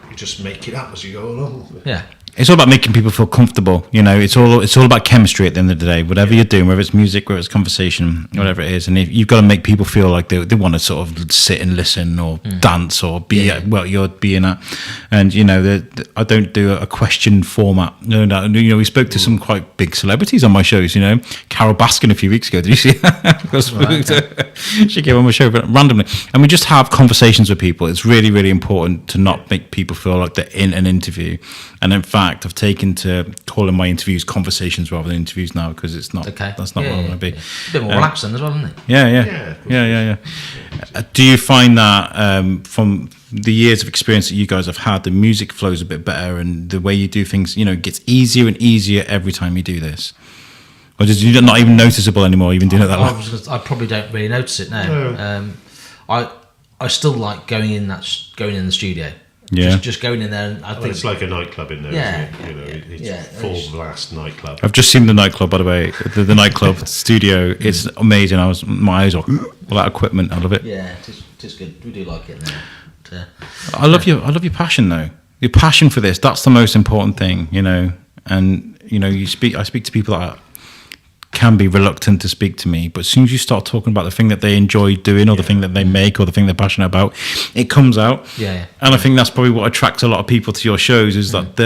you just make it up as you go along. Yeah. It's all about making people feel comfortable. You know, it's all about chemistry at the end of the day. Whatever you're doing, whether it's music, whether it's conversation, whatever it is, and if you've got to make people feel like they want to sort of sit and listen or dance or be at what you're being at. And you know, I don't do a question format. No, you know, we spoke to some quite big celebrities on my shows. You know, Carol Baskin a few weeks ago. Did you see that? She came on my show randomly, and we just have conversations with people. It's really, really important to not make people feel like they're in an interview. And in fact, I've taken to calling my interviews conversations rather than interviews now, because it's not. Okay. That's not what I want to be. Yeah. A bit more relaxing as well, isn't it? Yeah. Do you find that from the years of experience that you guys have had, the music flows a bit better, and the way you do things, you know, gets easier and easier every time you do this? Or is it not even noticeable anymore, even doing it that long? I probably don't really notice it now. I still like going in the studio. Yeah, just going in there, and I think it's like a nightclub in there. Yeah, isn't it? You know, it's full blast nightclub. I've just seen the nightclub, by the way. The nightclub studio. It's amazing. My eyes are all that equipment. I love it. Yeah, it's good. We do like it now. I love your passion though. Your passion for this. That's the most important thing, you know. And you know, I speak to people that can be reluctant to speak to me, but as soon as you start talking about the thing that they enjoy doing, or the thing that they make, or the thing they're passionate about, it comes out. Yeah. And I think that's probably what attracts a lot of people to your shows, is that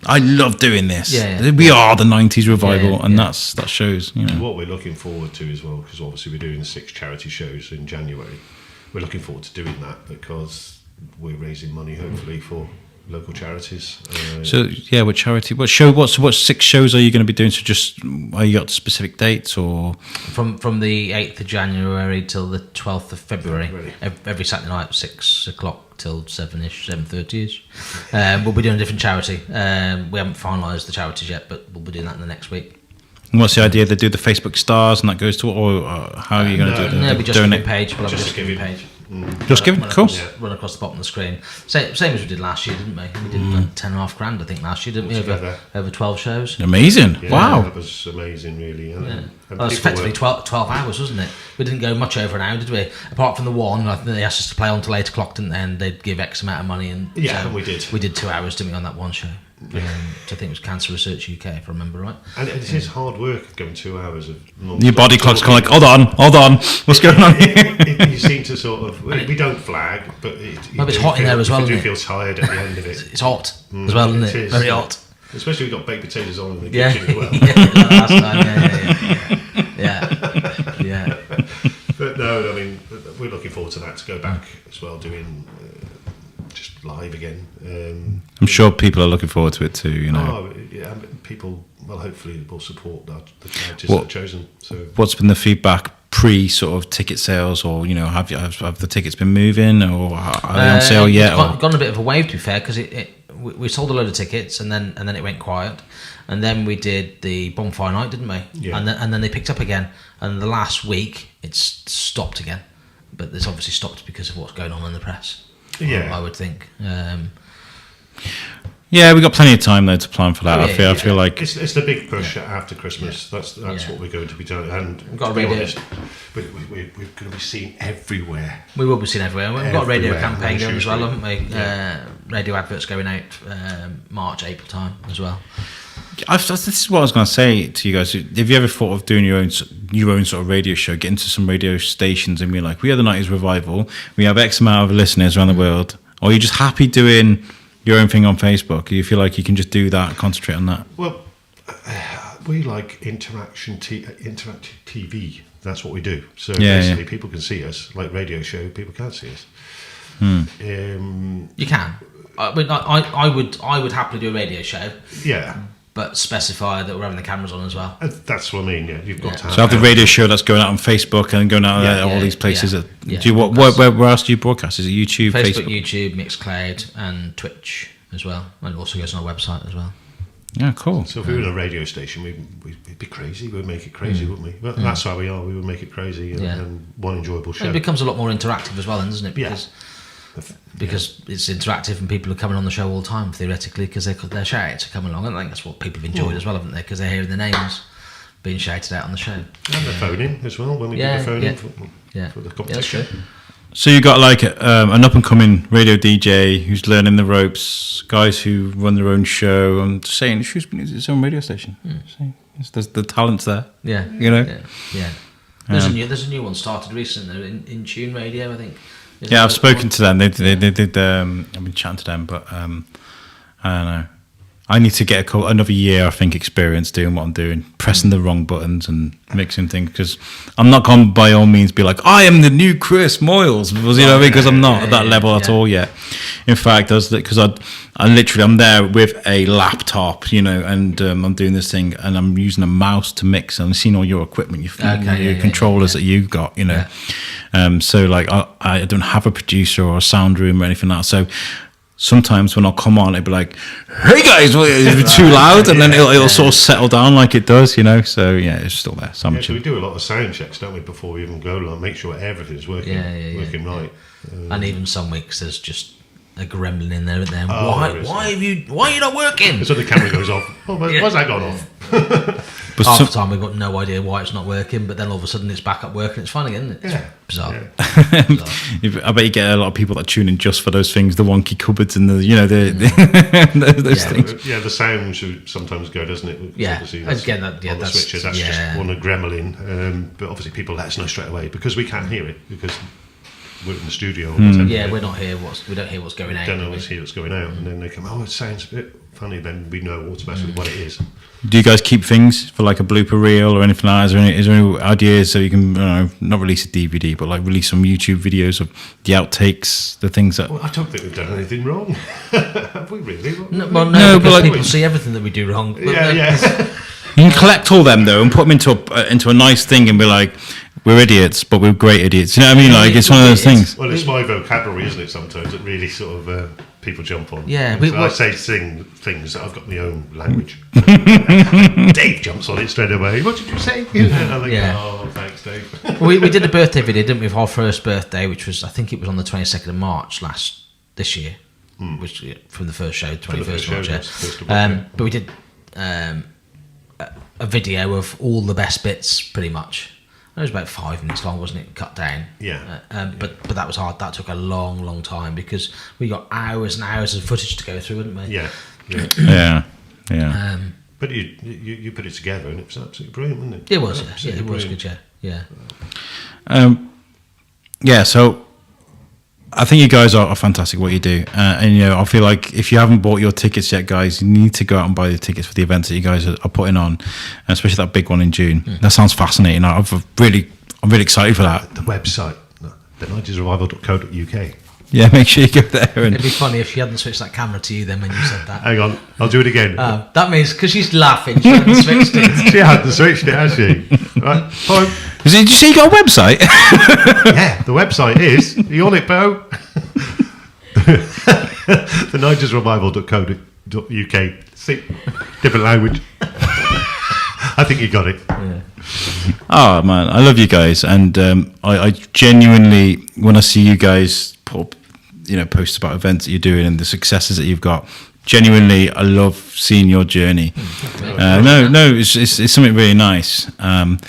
I love doing this. Yeah. We are the 90s revival, and that shows. You know. What we're looking forward to as well, because obviously we're doing 6 charity shows in January. We're looking forward to doing that, because we're raising money hopefully for local charities. So yeah, what charity? What 6 shows are you going to be doing? So just, are you got specific dates, or from the 8th of January till the 12th of February. Every Saturday night, 6 o'clock till 7ish, 7:30ish. We'll be doing a different charity. We haven't finalised the charities yet, but we'll be doing that in the next week. And what's the idea? They do the Facebook stars, and that goes to, or how are you going to do it? No, it'll be just giving page. We'll have a just giving page. Just giving, cool. Run across the bottom of the screen. Same as we did last year, didn't we? We did $10,500, I think, last year, didn't we? Over 12 shows. Amazing! Yeah, wow, that was amazing, really. Well, it was effectively 12 hours, wasn't it? We didn't go much over an hour, did we? Apart from the one, I think they asked us to play on till 8 o'clock, didn't they? And they'd give X amount of money, and and we did. We did 2 hours, didn't we, on that one show? I think it was Cancer Research UK, if I remember right. And it is hard work going 2 hours of Your body clock's kind of like, hold on, what's going on here? You seem to sort of, we don't flag, but it's hot in there as well, isn't it? You do feel tired at the end of it. It's hot as well, isn't it? Very hot. Especially we've got baked potatoes on in the kitchen as well. Last time, yeah. But no, I mean, we're looking forward to that, to go back as well, doing just live again. I'm sure people are looking forward to it too, you know. Oh, yeah, people, well, hopefully will support the charities that are chosen. So, what's been the feedback pre sort of ticket sales, or you know, have the tickets been moving, or are they on sale yet? It's gone a bit of a wave, to be fair, because we sold a load of tickets and then it went quiet, and then we did the bonfire night, didn't we? Yeah. And then they picked up again, and the last week it's stopped again, but it's obviously stopped because of what's going on in the press. Yeah, I would think. Yeah, we got plenty of time though to plan for that. I feel like it's the big push after Christmas. That's what we're going to be doing. And we've got to be honest, we're going to be seen everywhere. We will be seen everywhere. We've got a radio campaign going as well, haven't we? Yeah. Radio adverts going out March, April time as well. this is what I was going to say to you guys. Have you ever thought of doing your own sort of radio show, getting to some radio stations and be like, we are the 90's revival, we have X amount of listeners around the world, or are you just happy doing your own thing on Facebook? Do you feel like you can just do that, concentrate on that? Well, we like interactive TV. That's what we do. So basically, people can see us. Like radio show, people can't see us. You can. I would happily do a radio show. Yeah. But specify that we're having the cameras on as well. That's what I mean. Yeah, you've got to have. So have the radio show that's going out on Facebook and going out all these places. Do you where else do you broadcast? Is it YouTube, Facebook, YouTube, Mixcloud, and Twitch as well, and it also goes on our website as well. Yeah, cool. So if we were in a radio station, we'd be crazy. We'd make it crazy, wouldn't we? But that's how we are. We would make it crazy and one enjoyable show. And it becomes a lot more interactive as well, doesn't it? Because it's interactive and people are coming on the show all the time, theoretically, because they're shouted to come along. I think that's what people have enjoyed as well, haven't they? Because they're hearing the names being shouted out on the show. And the phone in as well, when we do the phone in for the competition. Yeah, so you got like an up-and-coming radio DJ who's learning the ropes, guys who run their own show. I'm just saying, Shrewsbury needs its own radio station. There's the talent's there. Yeah. You know? Yeah. There's a new one started recently, in Tune Radio, I think. Yeah, I've spoken to them. They did. I've been chatting to them, but I don't know. I need to get another year, I think, experience doing what I'm doing, pressing the wrong buttons and mixing things. Because I'm not going to, by all means, be like, I am the new Chris Moyles, because I'm not at that level at all yet. In fact, because I'm there with a laptop, and I'm doing this thing, and I'm using a mouse to mix. And I've seen all your equipment, your controllers that you got, So like, I don't have a producer or a sound room or anything like that. So sometimes when I'll come on, it'll be like, hey guys, it's too loud, and then it'll sort of settle down like it does, So yeah, it's still there. So we do a lot of sound checks, don't we, before we even go, like make sure everything's working right. And even some weeks there's just a gremlin in there, isn't there? Why are you not working? So the camera goes off. Why's that gone off? But half the time we've got no idea why it's not working, but then all of a sudden it's back up working. It's funny, isn't it? It's bizarre. Yeah. I bet you get a lot of people that tune in just for those things, the wonky cupboards and those things. Yeah, the sound should sometimes go, doesn't it? Again, the switches. That's just one gremlin. But obviously, people let us know straight away because we can't hear it because we're in the studio. We're not here. We don't hear what's going out. Don't always hear what's going out, and then they come. Oh, it sounds a bit funny. Then we know automatically what it is. Do you guys keep things for like a blooper reel or anything like that? Is there any ideas so you can not release a DVD, but like release some YouTube videos of the outtakes, the things that? Well, I don't think we've done anything wrong. Have we really? No, because people see everything that we do wrong. You can collect all them though and put them into a nice thing and be like, we're idiots, but we're great idiots. You know what I mean? Like it's one of those things. Well, it's my vocabulary, isn't it? Sometimes it really sort of people jump on. Yeah, I say things that I've got my own language. Dave jumps on it straight away. What did you say? And I think, oh, thanks, Dave. we did a birthday video, didn't we, of our first birthday, which was, I think it was on the 22nd of March this year, which from the first show, 21st of March. But we did a video of all the best bits, pretty much. It was about 5 minutes long, wasn't it? Cut down. Yeah. But that was hard. That took a long, long time because we got hours and hours of footage to go through, didn't we? Yeah. Yeah. But you put it together, and it was absolutely brilliant, wasn't it? It was, yeah. It was good, yeah. So I think you guys are fantastic at what you do, and I feel like if you haven't bought your tickets yet, guys, you need to go out and buy the tickets for the events that you guys are putting on, especially that big one in June. That sounds fascinating. I'm really excited for that. The website, the90srevival.co.uk. Yeah, make sure you go there. And it'd be funny if she hadn't switched that camera to you then when you said that. Hang on, I'll do it again. That means because she's laughing, she hadn't switched it. She hadn't switched it, has she? Right, fine. Did you say you got a website? Yeah, the website is. Are you on it, Bo? The 90srevival.co.uk. See, different language. I think you got it. Yeah. Oh man, I love you guys, and I genuinely, when I see you guys put, posts about events that you're doing and the successes that you've got, genuinely, I love seeing your journey. It's something really nice, and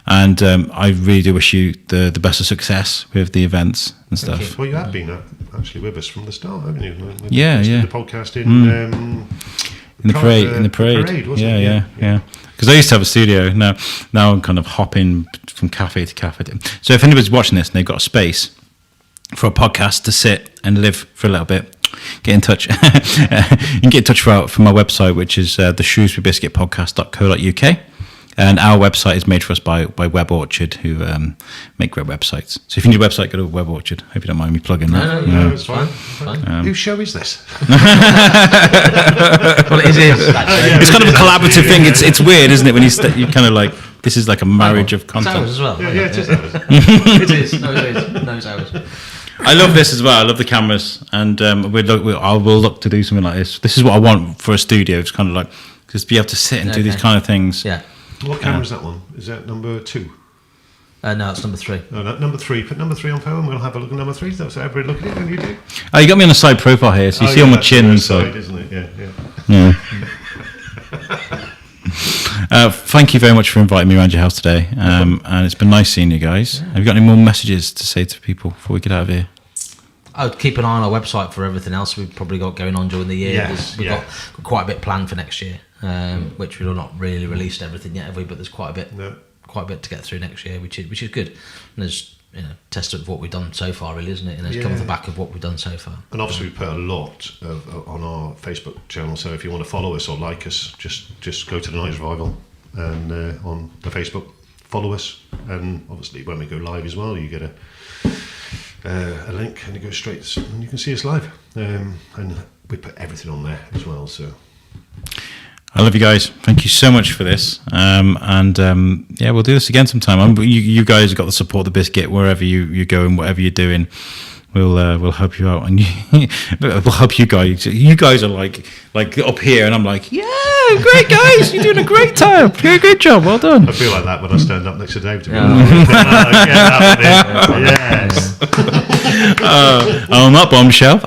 I really do wish you the best of success with the events and stuff. Well, you have been actually with us from the start, haven't you? Yeah. The podcast in the parade, wasn't it? Yeah. Because I used to have a studio. Now I'm kind of hopping from cafe to cafe. So if anybody's watching this and they've got a space for a podcast to sit and live for a little bit, get in touch. You can get in touch from my website, which is the Shrewsbury Biscuit podcast.co.uk. And our website is made for us by Web Orchard, who make great websites. So if you need a website, go to Web Orchard. Hope you don't mind me plugging that. No, it's fine. Whose show is this? Well, it is. Actually. It's kind of a collaborative thing. It's weird, isn't it? When you kind of like, this is like a marriage of content. It's ours as well. Yeah, it is ours. It is. No, it is. No, it's ours. I love this as well. I love the cameras, and I will look to do something like this. This is what I want for a studio. It's kind of like just be able to sit and do these kind of things. Yeah. What camera is that one? Is that number 2? No, it's number 3. No, number 3. Put number 3 on phone. We'll have a look at number 3. So everybody look at it when you do. Oh, you got me on a side profile here, so you see on my chin. Side, isn't it? Yeah. Thank you very much for inviting me around your house today, and it's been nice seeing you guys. Have you got any more messages to say to people before we get out of here? I'd keep an eye on our website for everything else we've probably got going on during the year. We've got quite a bit planned for next year, which we've not really released everything yet, have we? But there's quite a bit to get through next year, which is good. And there's testament of what we've done so far, really, isn't it? And it's come off the back of what we've done so far. And obviously we put a lot on our Facebook channel, so if you want to follow us or like us, just go to the 90s Revival and on the Facebook, follow us. And obviously when we go live as well, you get a link and you go straight and you can see us live, and we put everything on there as well. So I love you guys. Thank you so much for this, and we'll do this again sometime. You guys have got the support of the Biscuit wherever you go and whatever you're doing. We'll help you out, and we'll help you guys. You guys are like up here, and I'm like, yeah, great guys, you're doing a great time. Great job, well done. I feel like that when I stand up next to Dave. Yes. On that bombshell.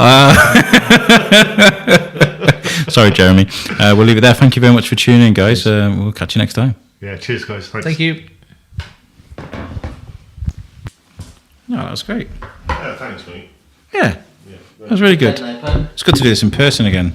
Sorry, Jeremy. We'll leave it there. Thank you very much for tuning in, guys. We'll catch you next time. Yeah, cheers, guys. Thanks. Thank you. No, that was great. Yeah, thanks, mate. Yeah, that was really good. It's good to do this in person again.